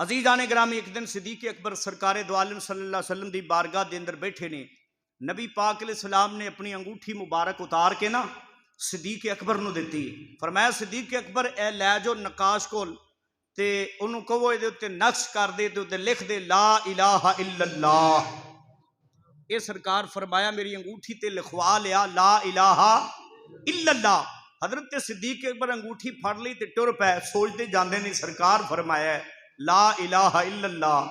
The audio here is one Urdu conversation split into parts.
عزیزان گرامی، ایک دن صدیق اکبر سرکار دو عالم صلی اللہ علیہ وسلم دی بارگاہ دے اندر بیٹھے نے. نبی پاک علیہ السلام نے اپنی انگوٹھی مبارک اتار کے نا صدیق اکبر نو دیتی. فرمایا صدیق اکبر اے لے جو نقاش کول تے انہوں کہو اے دے اتے نقش کر دے تے اتے لکھ دے لا الہ الا اللہ. اے سرکار فرمایا میری انگوٹھی تے لکھوا لیا لا الہ الا اللہ. حضرت صدیق اکبر انگوٹھی پھڑ لی تے ٹر پے. سوچتے جاندے نہیں سرکار فرمایا ہے لا الہ الا اللہ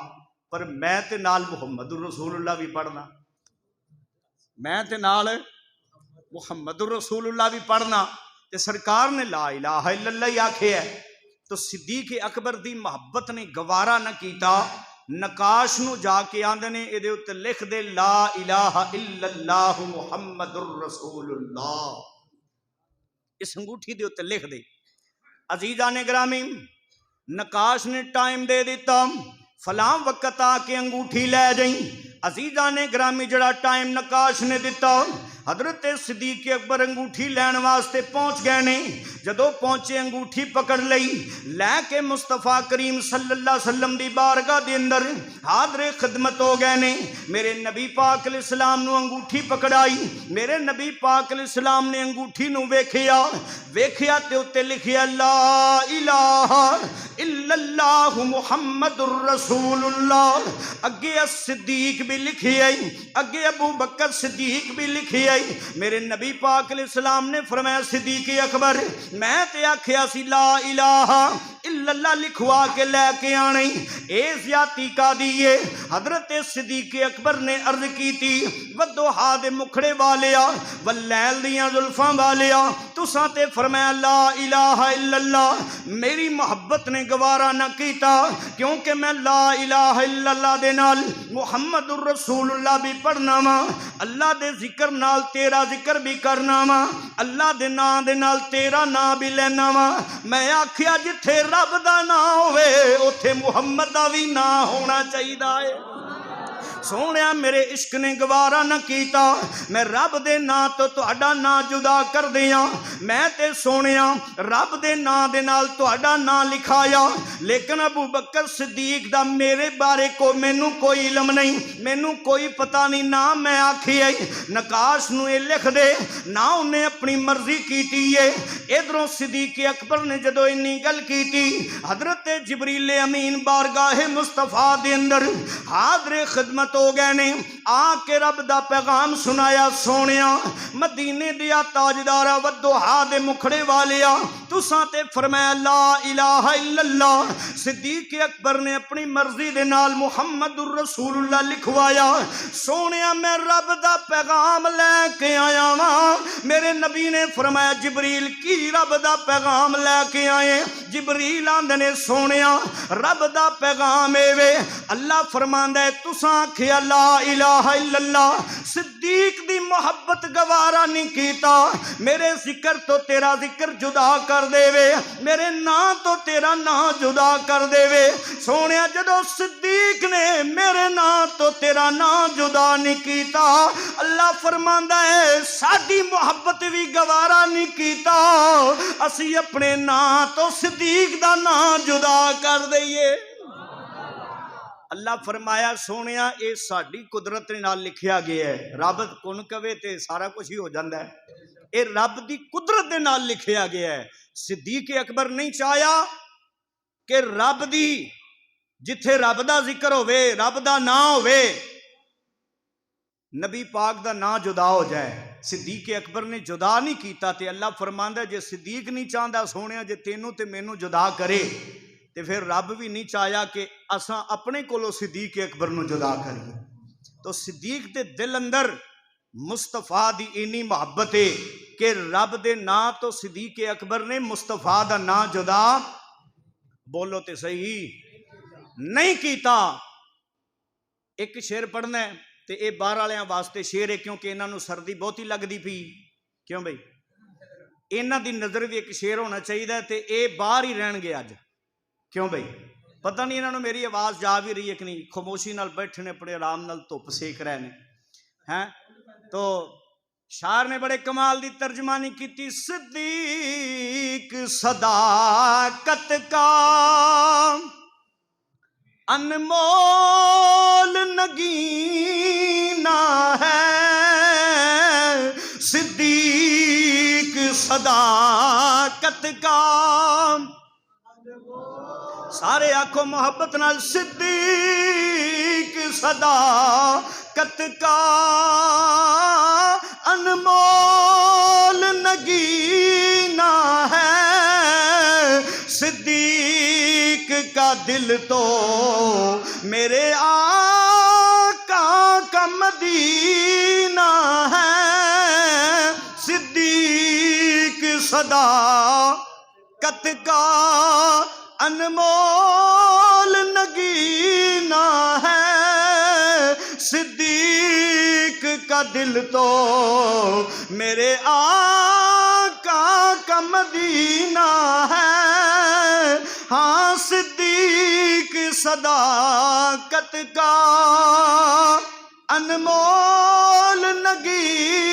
پر میں تے نال محمد الرسول اللہ بھی پڑھنا، میں تے نال محمد الرسول اللہ بھی پڑھنا. تے سرکار نے لا الہ الا اللہ ہی آکھے ہے. تو صدیق اکبر دی محبت نے گوارا نہ کیتا، نقاش نو جا کے آندے نے اے دے اتے لکھ دے لا الہ الا اللہ محمد الرسول اللہ. اس انگوٹھی دے اتے لکھ دے. عزیزان گرامی، نقاش نے ٹائم دے دیتا فلاں وقت آ کے انگوٹھی لے جائیں. عزیزان گرامی، جڑا ٹائم نقاش نے دیتا حضرت صدیق اکبر انگوٹھی لین واسطے پہنچ گئے نے. جدو پہنچے انگوٹھی پکڑ لئی لے کے مصطفیٰ کریم صلی اللہ علیہ وسلم دی بارگاہ دے اندر حاضر خدمت ہو گئے نے. میرے نبی پاک علیہ السلام نو انگوٹھی پکڑائی. میرے نبی پاک علیہ السلام نے انگوٹھی نو ویکھیا تے اتے لکھیا لا الہ الا اللہ محمد الرسول اللہ. اگے صدیق بھی لکھی آئی، اگے ابو بکر صدیق بھی لکھی آئی. میرے نبی پاک علیہ السلام نے فرمایا صدیق اکبر میں تے آکھیا سی لا الہ الا اللہ لکھوا کے لے کے آنے، اے زیادتی کا دیئے. حضرت صدیق اکبر نے عرض کی تھی والضحیٰ دے مکھڑے والیا واللیل دیاں زلفاں والیا تساں تے فرمایا لا الہ الا اللہ. میری محبت نے گوارا نہ کیتا کیونکہ میں لا الہ الا اللہ دے نال محمد الرسول اللہ بھی پڑھنا وا، اللہ دے ذکر نال تیرا ذکر بھی کرنا وا، اللہ دے نام دے نال تیرا نام بھی لینا وا. میں آکھیا جتھے رب دا نام ہوئے اوتھے محمد دا بھی نام ہونا چاہیے ہے. سونیا میرے عشق نے گوارا نہ کیتا، میں رب دے نا تو تہاڈا نا جدا کر دیاں. میں تے سونیا رب دے نا دے نال تہاڈا نا لکھایا، لیکن ابو بکر صدیق دا میرے بارے کو مینوں کوئی علم نہیں، مینوں کوئی پتہ نہیں. نہ میں آکھی ہے نقاش نو اے لکھ دے، نہ انہیں اپنی مرضی کیتی ہے. ادھروں صدیق اکبر نے جدو انی گل کیتی حضرت جبریل امین بارگاہ مصطفیٰ دے اندر حاضر خدمت ہو گئے نے. آ کے رب دا پیغام سنایا سونیا مدینے دیا تاجدارا والضحیٰ دے مکھڑے والیا تساں تے فرمایا لا الہ الا اللہ. صدیق اکبر نے اپنی مرضی دے نال محمد الرسول اللہ لکھوایا. سونیا میں رب دا پیغام لے کے آیا ہاں. میرے نبی نے فرمایا جبریل کی رب دا پیغام لے کے آئے؟ جبریل آندے نے سونیا رب دا پیغام اے وے اللہ فرماندا ہے تساں کیا لا الہ الا اللہ. صدیق دی محبت گوارا نہیں کیتا، میرے ذکر تو تیرا ذکر جدا کر دے وے، میرے نا تو تیرا نا جدا کر دے وے. سونیا جدو صدیق نے میرے نا تو تیرا نا جدا نہیں کیتا، اللہ فرماندا ہے ساڈی محبت بھی گوارا نہیں کیتا اسی اپنے نا تو صدیق دا نا جدا کر دئیے. اللہ فرمایا سونیا اے ساڈی قدرت نال لکھیا گیا ہے. رب کن کہے تے سارا کچھ ہی ہو جاندہ ہے. اے رب دی قدرت دے نال لکھیا گیا ہے. صدیق اکبر نہیں چاہیا کہ رب دی جتھے رب دا ذکر ہوئے رب دا نا ہوئے نبی پاک دا نا جدا ہو جائے. صدیق اکبر نے جدا نہیں کیتا تے اللہ فرماندا جے صدیق نہیں چاہندا سونیا جے تینوں تے مینوں جدا کرے تے پھر رب بھی نہیں چاہیا کہ اساں اپنے کولو صدیق اکبر نو جدا کریے. تو صدیق دے دل اندر مصطفیٰ دی اینی محبت ہے کہ رب دے نا تو صدیق اکبر نے مصطفیٰ دا نا جدا بولو تے صحیح نہیں کیتا. ایک شعر پڑھنا ہے تے اے باہر والیاں واسطے شعر ہے کیونکہ انہاں نو سردی بہت ہی لگدی پئی. کیوں بھئی انہاں دی نظر بھی ایک شعر ہونا چاہیے تے اے باہر ہی رہن گے اج. کیوں بھئی پتہ نہیں انہوں نے میری آواز جا بھی رہی ہے کہ نہیں. خاموشی نال بیٹھنے اپنے آرام نال دھوپ سیک رہے ہیں. تو شاعر نے بڑے کمال دی ترجمانی کی صدیق صداقت کا انمول نگینا ہے صدیق صداقت کا، سارے آنکھوں محبت نال، صدیق صداقت کا انمول نگینا ہے، صدیق کا دل تو میرے آقا کا مدینہ ہے، صدیق صداقت کا انمول نگینا ہے، صدیق کا دل تو میرے آقا کا مدینہ ہے، ہاں صدیق صداقت کا انمول نگینا